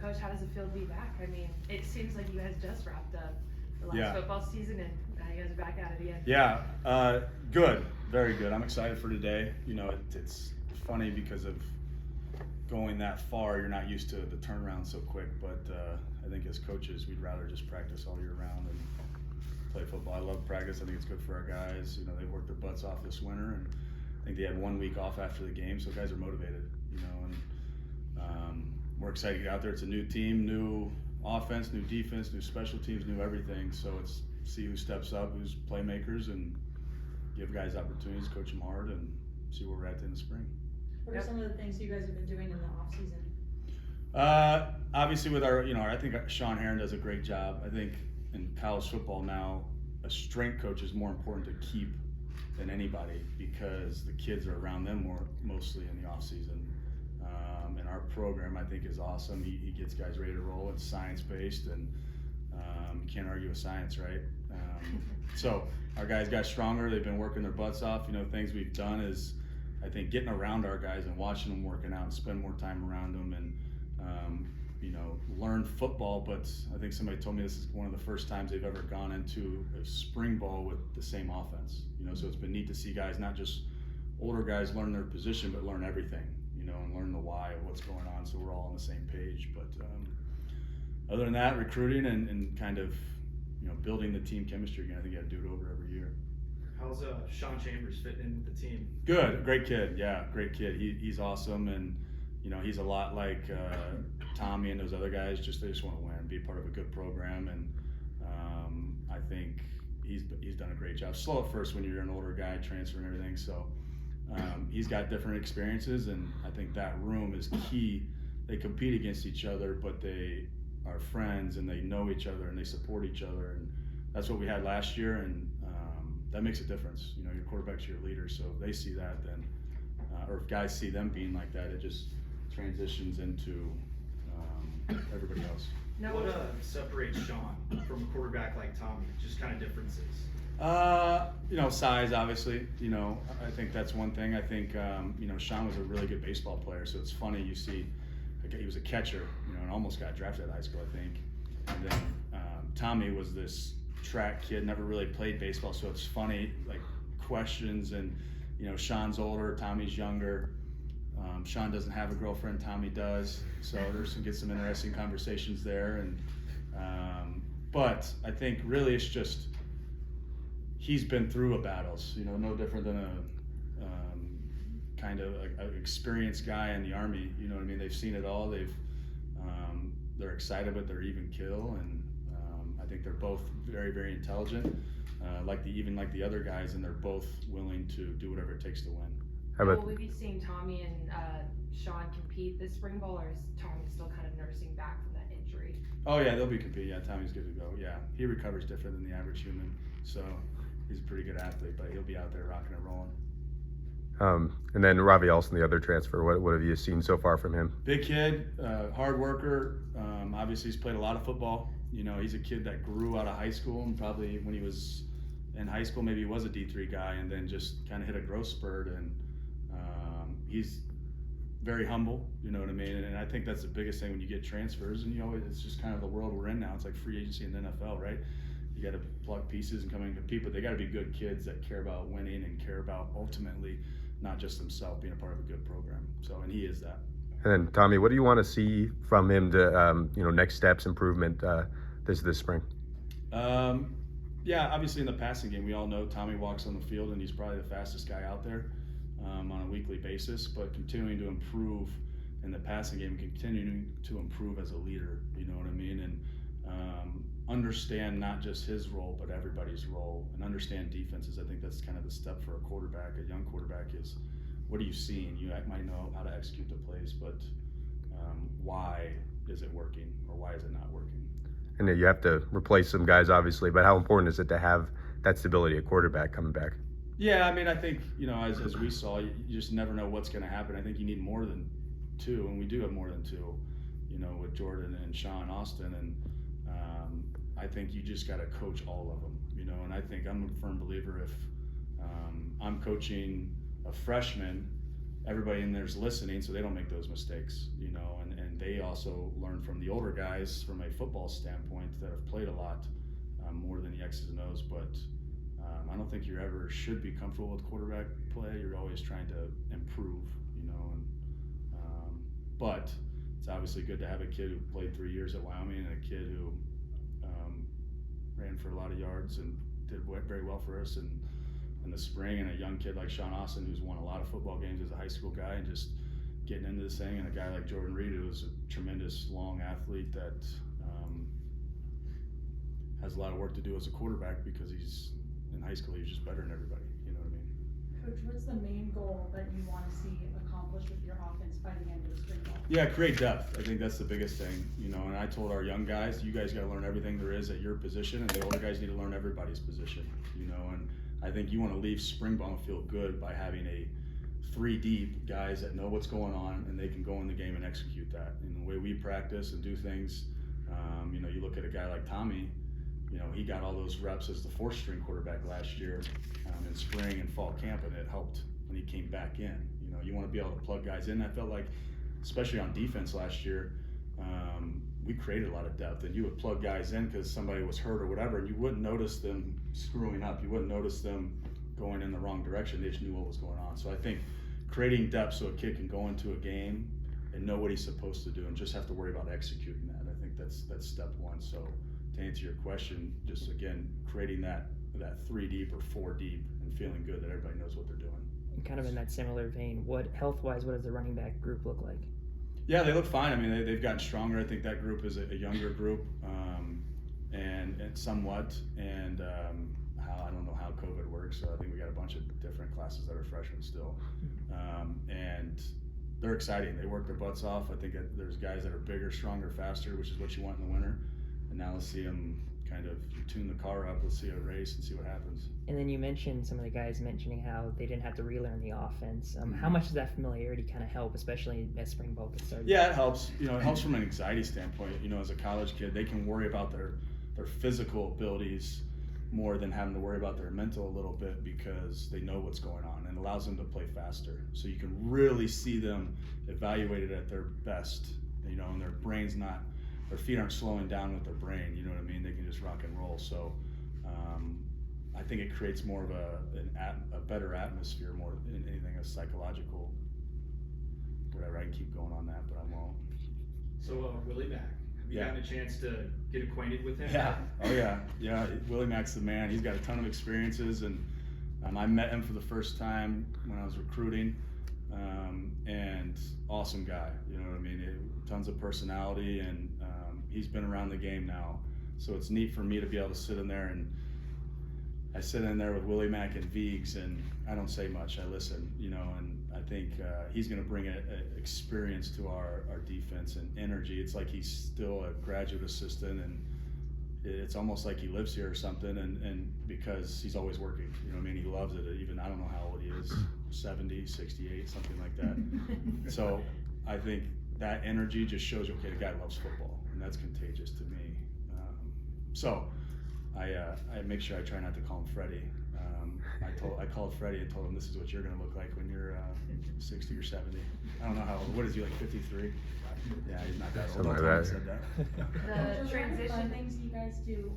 Coach, how does it feel to be back? I mean, it seems like you guys just wrapped up the last football season, and now you guys are back at it again. Yeah, good, very good. I'm excited for today. You know, it's funny because of going that far, you're not used to the turnaround so quick, but I think as coaches, we'd rather just practice all year round and play football. I love practice. I think it's good for our guys. You know, they worked their butts off this winter, and I think they had 1 week off after the game, so guys are motivated, you know, and we're excited to get out there. It's a new team, new offense, new defense, new special teams, new everything. So it's see who steps up, who's playmakers, and give guys opportunities, coach them hard, and see where we're at in the spring. What are some of the things you guys have been doing in the off season? Obviously with our, you know, I think Sean Heron does a great job. I think in college football now, a strength coach is more important to keep than anybody because the kids are around them mostly in the off season. And our program, I think, is awesome. He gets guys ready to roll. It's science-based, and you can't argue with science, right? So our guys got stronger. They've been working their butts off. You know, things we've done is, I think, getting around our guys and watching them working out and spend more time around them and, you know, learn football. But I think somebody told me this is one of the first times they've ever gone into a spring ball with the same offense. You know, so it's been neat to see guys, not just older guys, learn their position, but learn everything, you know, and learn the why of what's going on, so we're all on the same page. But other than that, recruiting and kind of, you know, building the team chemistry again, I think you got to do it over every year. How's Sean Chambers fitting in with the team? Good, great kid, yeah, great kid. He's awesome, and you know, he's a lot like Tommy and those other guys. They just want to win, be part of a good program, and I think he's done a great job. Slow at first when you're an older guy transferring everything, so he's got different experiences, and I think that room is key. They compete against each other, but they are friends and they know each other and they support each other, and that's what we had last year, and that makes a difference. You know, your quarterback's your leader, so if they see that, then or if guys see them being like that, it just transitions into everybody else. Now, what separates Sean from a quarterback like Tommy? Just kind of differences. You know, size, obviously. You know, I think that's one thing. I think you know, Sean was a really good baseball player, so it's funny you see, he was a catcher, you know, and almost got drafted at high school, I think. And then Tommy was this track kid, never really played baseball, so it's funny, like questions, and you know, Sean's older, Tommy's younger. Sean doesn't have a girlfriend, Tommy does, so there's some interesting conversations there. And but I think really it's just he's been through a battles, you know, no different than a kind of an experienced guy in the Army. You know what I mean? They've seen it all. They're excited, but they're even kill, and I think they're both very, very intelligent, like the other guys, and they're both willing to do whatever it takes to win. Will we be seeing Tommy and Sean compete this spring ball, or is Tommy still kind of nursing back from that injury? Oh yeah, they'll be competing. Yeah, Tommy's good to go. Yeah, he recovers different than the average human, so he's a pretty good athlete, but he'll be out there rocking and rolling. And then Ravi Olson, the other transfer, what have you seen so far from him? Big kid, hard worker. Obviously, he's played a lot of football. You know, he's a kid that grew out of high school, and probably when he was in high school, maybe he was a D3 guy, and then just kind of hit a growth spurt. And he's very humble. You know what I mean? And I think that's the biggest thing when you get transfers. And you know, it's just kind of the world we're in now. It's like free agency in the NFL, right? You got to plug pieces and come in and compete, but they got to be good kids that care about winning and care about ultimately not just themselves being a part of a good program. So, and he is that. And then Tommy, what do you want to see from him to, you know, next steps, improvement this spring? Yeah, obviously in the passing game, we all know Tommy walks on the field and he's probably the fastest guy out there on a weekly basis, but continuing to improve in the passing game, continuing to improve as a leader, you know what I mean? And understand not just his role, but everybody's role, and understand defenses. I think that's kind of the step for a quarterback, a young quarterback, is what are you seeing? You might know how to execute the plays, but why is it working or why is it not working? And you have to replace some guys, obviously, but how important is it to have that stability at quarterback coming back? Yeah, I mean, I think, you know, as we saw, you just never know what's going to happen. I think you need more than two, and we do have more than two, you know, with Jordan and Sean Austin, and I think you just got to coach all of them, you know, and I think I'm a firm believer if I'm coaching a freshman everybody in there's listening so they don't make those mistakes, you know, and they also learn from the older guys from a football standpoint that have played a lot more than the X's and O's, but I don't think you ever should be comfortable with quarterback play. You're always trying to improve, you know, and but it's obviously good to have a kid who played 3 years at Wyoming and a kid who ran for a lot of yards and did very well for us in the spring, and a young kid like Sean Austin who's won a lot of football games as a high school guy and just getting into this thing, and a guy like Jordan Reed who's a tremendous long athlete that has a lot of work to do as a quarterback because he's in high school, he's just better than everybody, you know what I mean? Coach, what's the main goal that you want to see accomplished with your offense by the end of the spring ball? Yeah, create depth. I think that's the biggest thing, you know, and I told our young guys, you guys got to learn everything there is at your position, and the older guys need to learn everybody's position, you know, and I think you want to leave spring ball and feel good by having a 3 deep guys that know what's going on and they can go in the game and execute that. And the way we practice and do things, you know, you look at a guy like Tommy, you know, he got all those reps as the 4th string quarterback last year in spring and fall camp, and it helped when he came back in. You know, you want to be able to plug guys in. I felt like, especially on defense last year, we created a lot of depth, and you would plug guys in because somebody was hurt or whatever, and you wouldn't notice them screwing up. You wouldn't notice them going in the wrong direction. They just knew what was going on. So I think creating depth so a kid can go into a game and know what he's supposed to do and just have to worry about executing that. I think that's step 1. So to answer your question, just again, creating that 3 deep or 4 deep and feeling good that everybody knows what they're doing. And kind of in that similar vein, what health-wise, what does the running back group look like? Yeah, they look fine. I mean, they've gotten stronger. I think that group is a younger group, and somewhat, and I don't know how COVID works, so I think we got a bunch of different classes that are freshmen still, and they're exciting. They work their butts off. I think there's guys that are bigger, stronger, faster, which is what you want in the winter. And now let's see them kind of tune the car up. Let's see a race and see what happens. And then you mentioned some of the guys mentioning how they didn't have to relearn the offense. How much does that familiarity kind of help, especially as spring ball gets started? Yeah, it helps. You know, it helps from an anxiety standpoint. You know, as a college kid, they can worry about their physical abilities more than having to worry about their mental a little bit because they know what's going on, and it allows them to play faster. So you can really see them evaluated at their best, you know, and their feet aren't slowing down with their brain, you know what I mean? They can just rock and roll. So I think it creates more of a better atmosphere more than anything, a psychological, whatever. I can keep going on that, but I won't. So Willie Mack, have you gotten a chance to get acquainted with him? Yeah, oh yeah. Willie Mack's the man. He's got a ton of experiences, and I met him for the first time when I was recruiting, and awesome guy, you know what I mean? Tons of personality, and he's been around the game now, so it's neat for me to be able to sit in there, and I sit in there with Willie Mack and Viggs, and I don't say much, I listen, you know, and I think he's going to bring an experience to our defense and energy. It's like he's still a graduate assistant, and it's almost like he lives here or something, and because he's always working, you know what I mean? He loves it. Even, I don't know how old he is, 70, 68, something like that. So I think that energy just shows you, okay, the guy loves football, and that's contagious to me. So I make sure I try not to call him Freddie. I called Freddie and told him, this is what you're going to look like when you're 60 or 70. I don't know how old. What is he, like 53? Yeah, he's not that old. Something like Tom that. said that. The Fun transition. things you guys do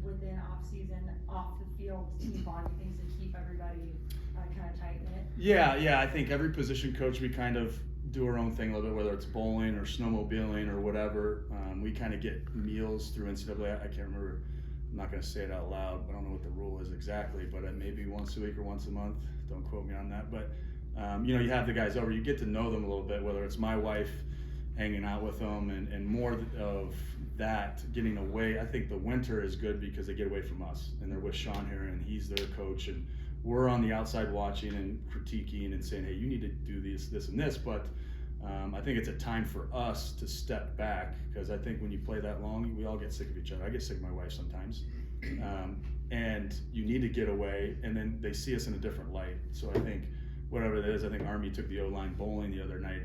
within off season, off the field, team bonding things to keep everybody kind of tight knit. Yeah. I think every position coach, we kind of do our own thing a little bit, whether it's bowling or snowmobiling or whatever. We kind of get meals through NCAA. I can't remember. I'm not going to say it out loud. I don't know what the rule is exactly, but it may be once a week or once a month. Don't quote me on that. But you know, you have the guys over. You get to know them a little bit. Whether it's my wife hanging out with them, and more of that, getting away. I think the winter is good because they get away from us, and they're with Sean here, and he's their coach, and we're on the outside watching and critiquing and saying, hey, you need to do this, and this. But I think it's a time for us to step back, because I think when you play that long, we all get sick of each other. I get sick of my wife sometimes. And you need to get away, and then they see us in a different light. So I think whatever it is, I think Army took the O-line bowling the other night,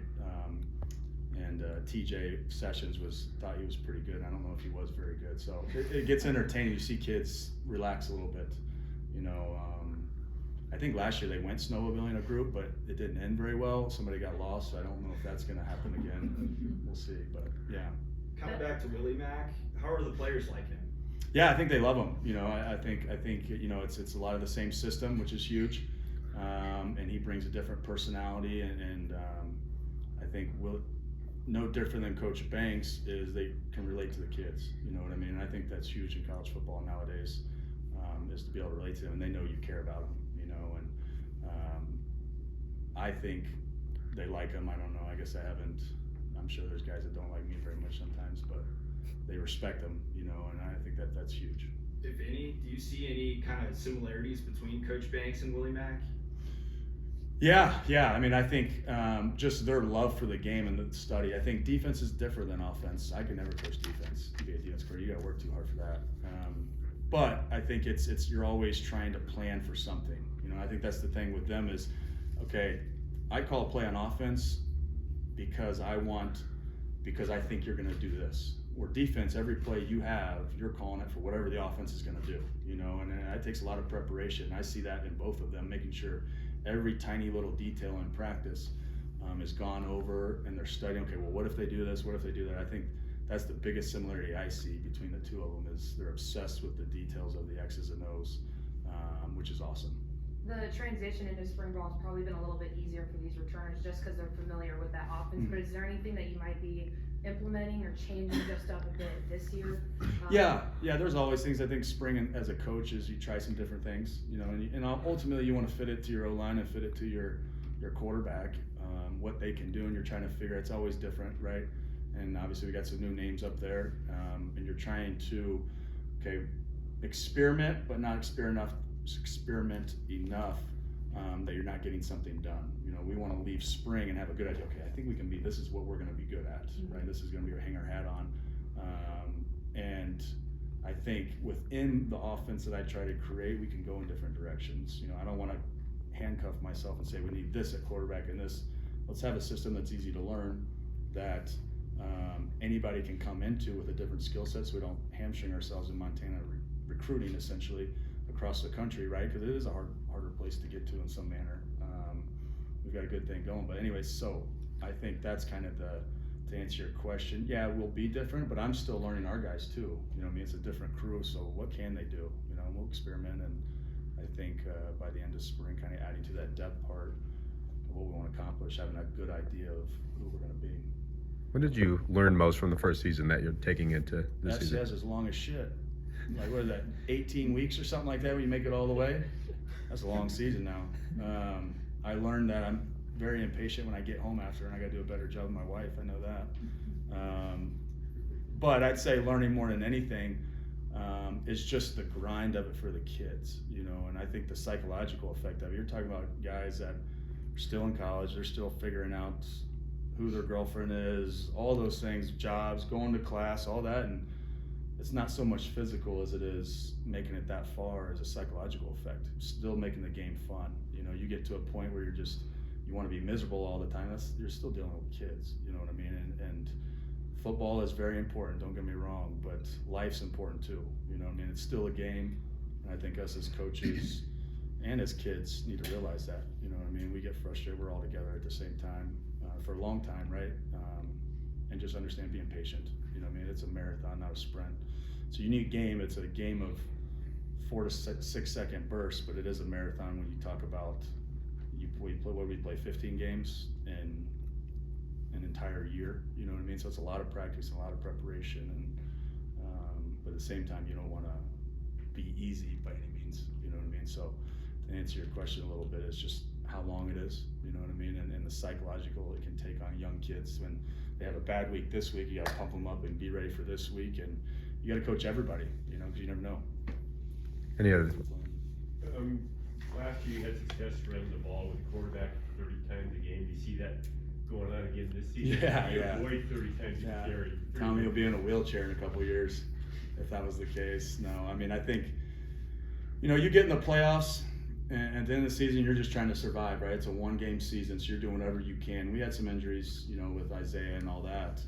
and TJ Sessions thought he was pretty good. I don't know if he was very good. So it gets entertaining. You see kids relax a little bit, you know. I think last year they went snowmobiling in a group, but it didn't end very well. Somebody got lost, so I don't know if that's going to happen again. We'll see, but yeah. Kind of back to Willie Mack. How are the players like him? Yeah, I think they love him. You know, I think you know it's a lot of the same system, which is huge, and he brings a different personality, and I think no different than Coach Banks is they can relate to the kids. You know what I mean? And I think that's huge in college football nowadays, is to be able to relate to them, and they know you care about them. You know, and I think they like him. I don't know. I guess I haven't. I'm sure there's guys that don't like me very much sometimes, but they respect him, you know, and I think that's huge. If any, do you see any kind of similarities between Coach Banks and Willie Mack? Yeah. I mean, I think just their love for the game and the study. I think defense is different than offense. I can never coach defense to be a defense coach. You got to work too hard for that. But I think it's you're always trying to plan for something. You know, I think that's the thing with them is, okay, I call a play on offense because I think you're going to do this. Or defense, every play you have, you're calling it for whatever the offense is going to do, you know, and that takes a lot of preparation. I see that in both of them, making sure every tiny little detail in practice is gone over, and they're studying, okay, well, what if they do this? What if they do that? I think that's the biggest similarity I see between the two of them is they're obsessed with the details of the X's and O's, which is awesome. The transition into spring ball has probably been a little bit easier for these returners just because they're familiar with that offense. But is there anything that you might be implementing or changing just up a bit this year? Yeah. There's always things. I think spring as a coach is you try some different things, you know, and ultimately you want to fit it to your O-line and fit it to your quarterback, what they can do, and you're trying to figure. It's always different, right? And obviously we got some new names up there, and you're trying to experiment, but not experiment enough that you're not getting something done. You know, we want to leave spring and have a good idea. Okay, I think we can be. This is what we're going to be good at, right? This is going to be our hang our hat on. And I think within the offense that I try to create, we can go in different directions. You know, I don't want to handcuff myself and say we need this at quarterback and this. Let's have a system that's easy to learn, that anybody can come into with a different skill set, so we don't hamstring ourselves in Montana recruiting essentially across the country, right? Because it is a harder place to get to in some manner. We've got a good thing going, but anyways, so I think that's kind of to answer your question. Yeah, we'll be different, but I'm still learning our guys too. You know what I mean? It's a different crew, so what can they do? You know, we'll experiment, and I think by the end of spring, kind of adding to that depth part of what we want to accomplish, having a good idea of who we're going to be. What did you learn most from the first season that you're taking into this season? That says as long as shit. Like, what is that, 18 weeks or something like that when you make it all the way? That's a long season now. I learned that I'm very impatient when I get home after, and I got to do a better job with my wife. I know that. But I'd say learning more than anything is just the grind of it for the kids, you know, and I think the psychological effect of it. You're talking about guys that are still in college, they're still figuring out who their girlfriend is, all those things, jobs, going to class, all that, and it's not so much physical as it is making it that far as a psychological effect. Still making the game fun. You know, you get to a point where you want to be miserable all the time. You're still dealing with kids. You know what I mean? And football is very important. Don't get me wrong, but life's important too. You know what I mean? It's still a game, and I think us as coaches and as kids need to realize that. You know what I mean? We get frustrated. We're all together at the same time for a long time, right? And just understand being patient. You know what I mean? It's a marathon, not a sprint. It's a unique game. It's a game of 4 to 6 second bursts, but it is a marathon when you talk about we play 15 games in an entire year. You know what I mean? So it's a lot of practice and a lot of preparation, and but at the same time, you don't want to be easy by any means. You know what I mean? So to answer your question a little bit, it's just how long it is. You know what I mean? And the psychological it can take on young kids when they have a bad week this week. You got to pump them up and be ready for this week, and you got to coach everybody. You know, because you never know. Any other? Last year you had success running the ball with the quarterback 30 times a game. Do you see that going on again this season? Yeah. Avoid 30 times you carry. Tommy will be in a wheelchair in a couple of years if that was the case. No, I mean, I think, you know, you get in the playoffs, and at the end of the season, you're just trying to survive, right? It's a one-game season, so you're doing whatever you can. We had some injuries, you know, with Isaiah and all that,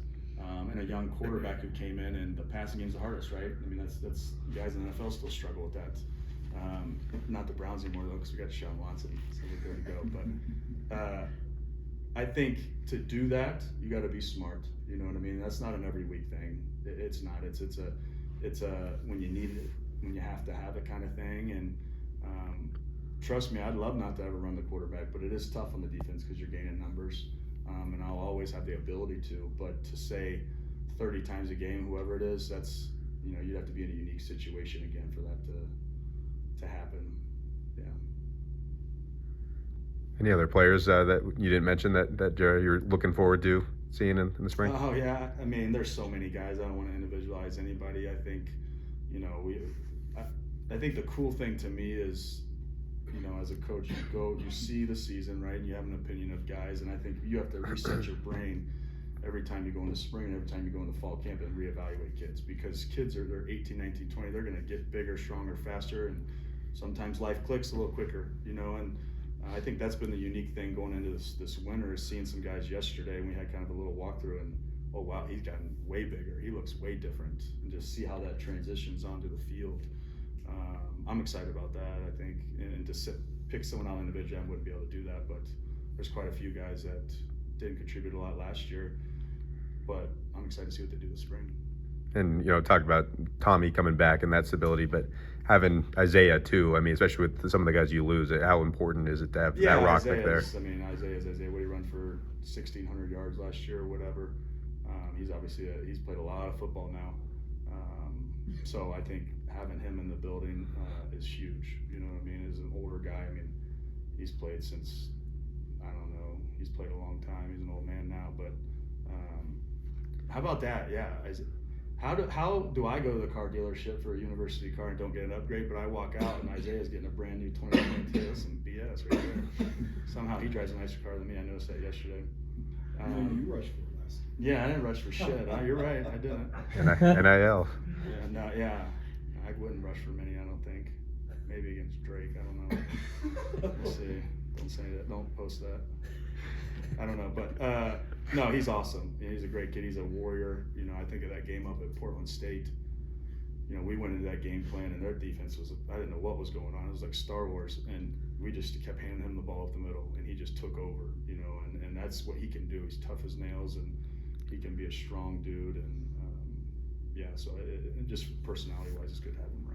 and a young quarterback who came in, and the passing game's the hardest, right? I mean, that's guys in the NFL still struggle with that. Not the Browns anymore though, because we got Deshaun Watson, so we're good to go. But I think to do that, you got to be smart. You know what I mean? That's not an every week thing. It's not. It's a when you need it, when you have to have it kind of thing. And trust me, I'd love not to ever run the quarterback, but it is tough on the defense because you're gaining numbers, and I'll always have the ability to. But to say 30 times a game, whoever it is, that's, you know, you'd have to be in a unique situation again for that to happen. Yeah. Any other players that you didn't mention that you're looking forward to seeing in the spring? Oh yeah, I mean, there's so many guys. I don't want to individualize anybody. I think, you know, I think the cool thing to me is, you know, as a coach, you see the season, right, and you have an opinion of guys, and I think you have to reset your brain every time you go into spring and every time you go into fall camp and reevaluate kids, because kids they're 18, 19, 20, they're going to get bigger, stronger, faster, and sometimes life clicks a little quicker, you know. And I think that's been the unique thing going into this winter, is seeing some guys yesterday, and we had kind of a little walkthrough, and oh wow, he's gotten way bigger, he looks way different, and just see how that transitions onto the field. I'm excited about that. I think, and to pick someone out individually, I wouldn't be able to do that, but there's quite a few guys that didn't contribute a lot last year, but I'm excited to see what they do this spring. And, you know, talk about Tommy coming back and that stability, but having Isaiah too, I mean, especially with some of the guys you lose, how important is it to have that rock back there? I mean, Isaiah's Isaiah. What, he run for 1,600 yards last year or whatever. He's obviously he's played a lot of football now. So I think having him in the building is huge. You know what I mean? As an older guy, I mean, he's played since, I don't know, he's played a long time. He's an old man now, but how about that? Yeah. How do I go to the car dealership for a university car and don't get an upgrade, but I walk out and Isaiah's getting a brand new 2022? That's some BS right there. Somehow he drives a nicer car than me. I noticed that yesterday. You rushed for it last. Yeah, I didn't rush for shit. You're right, I didn't. NIL. Yeah, no, yeah, I wouldn't rush for many. I don't think. Maybe against Drake. I don't know. We'll see. Don't say that. Don't post that. I don't know, but no, he's awesome. He's a great kid. He's a warrior. You know, I think of that game up at Portland State. You know, we went into that game plan, and their defense was, I didn't know what was going on. It was like Star Wars, and we just kept handing him the ball up the middle, and he just took over, you know, and that's what he can do. He's tough as nails, and he can be a strong dude, and yeah, so just personality-wise, it's good to have him around.